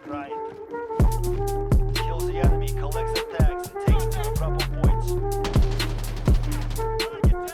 Grind. Kills the enemy, collects attacks, and takes them a couple points.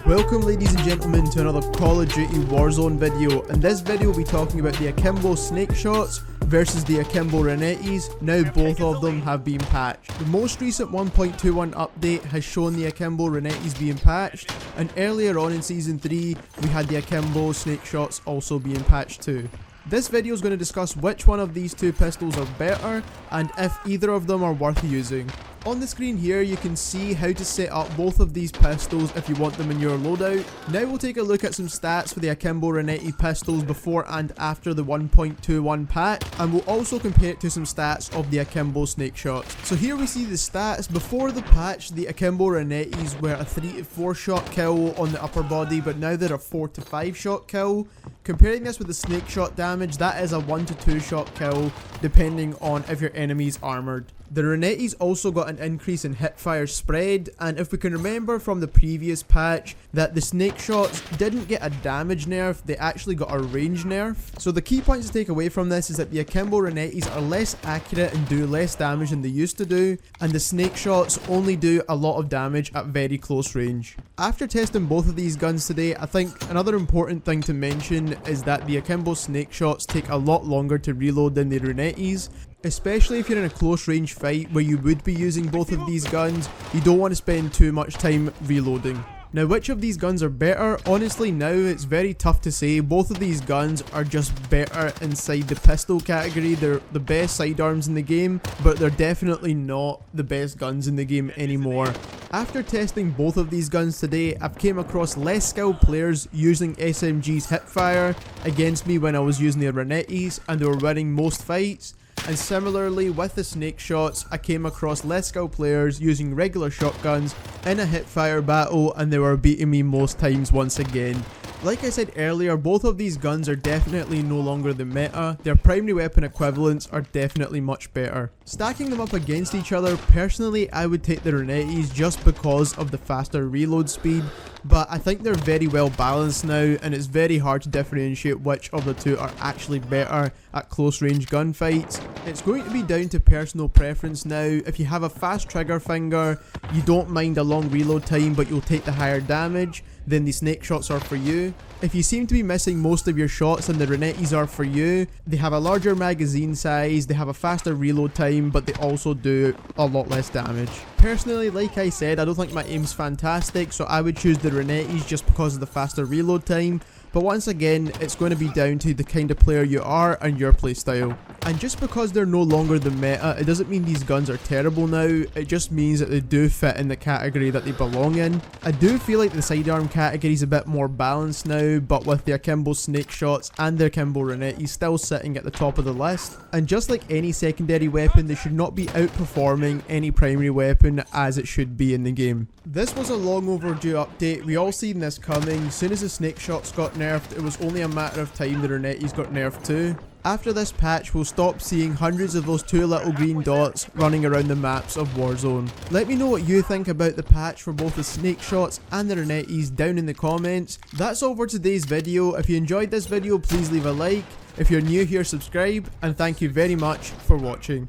Welcome ladies and gentlemen to another Call of Duty Warzone video. In this video we'll be talking about the Akimbo snakeshots versus the Akimbo RENETTIs. Now both of them have been patched. The most recent 1.21 update has shown the Akimbo RENETTIs being patched, and earlier on in Season 3 we had the Akimbo snakeshots also being patched too. This video is going to discuss which one of these two pistols are better and if either of them are worth using. On the screen here you can see how to set up both of these pistols if you want them in your loadout. Now we'll take a look at some stats for the Akimbo RENETTI pistols before and after the 1.21 patch, and we'll also compare it to some stats of the Akimbo snakeshots. So here we see the stats. Before the patch the Akimbo RENETTIs were a 3 to 4 shot kill on the upper body, but now they're a 4 to 5 shot kill. Comparing this with the snakeshot damage, that is a 1 to 2 shot kill depending on if your enemy's armoured. The RENETTIs also got an increase in hipfire spread, and if we can remember from the previous patch that the snakeshots didn't get a damage nerf, they actually got a range nerf. So the key points to take away from this is that the Akimbo RENETTIs are less accurate and do less damage than they used to do, and the snakeshots only do a lot of damage at very close range. After testing both of these guns today, I think another important thing to mention is that the Akimbo snakeshots take a lot longer to reload than the RENETTIs. Especially if you're in a close range fight where you would be using both of these guns, you don't want to spend too much time reloading. Now which of these guns are better? Honestly now it's very tough to say. Both of these guns are just better inside the pistol category. They're the best sidearms in the game, but they're definitely not the best guns in the game anymore. After testing both of these guns today, I've came across less skilled players using SMG's hipfire against me when I was using the RENETTIs, and they were winning most fights. And similarly with the snakeshots, I came across less skilled players using regular shotguns in a hipfire battle, and they were beating me most times once again. Like I said earlier, both of these guns are definitely no longer the meta. Their primary weapon equivalents are definitely much better. Stacking them up against each other, personally I would take the RENETTIs just because of the faster reload speed, but I think they're very well balanced now, and it's very hard to differentiate which of the two are actually better at close range gunfights. It's going to be down to personal preference now. If you have a fast trigger finger, you don't mind a long reload time but you'll take the higher damage, then the snakeshots are for you. If you seem to be missing most of your shots, then the RENETTIs are for you. They have a larger magazine size, they have a faster reload time, but they also do a lot less damage. Personally, like I said, I don't think my aim's fantastic, so I would choose the RENETTIs just because of the faster reload time. But once again, it's going to be down to the kind of player you are and your playstyle. And just because they're no longer the meta, it doesn't mean these guns are terrible now, it just means that they do fit in the category that they belong in. I do feel like the sidearm category is a bit more balanced now, but with the Akimbo snakeshots and the Akimbo RENETTI still sitting at the top of the list. And just like any secondary weapon, they should not be outperforming any primary weapon as it should be in the game. This was a long overdue update. We all seen this coming. As soon as the snakeshots got nerfed, it was only a matter of time the RENETTIs got nerfed too. After this patch, we'll stop seeing hundreds of those two little green dots running around the maps of Warzone. Let me know what you think about the patch for both the snakeshots and the RENETTIs down in the comments. That's all for today's video. If you enjoyed this video, please leave a like. If you're new here, subscribe, and thank you very much for watching.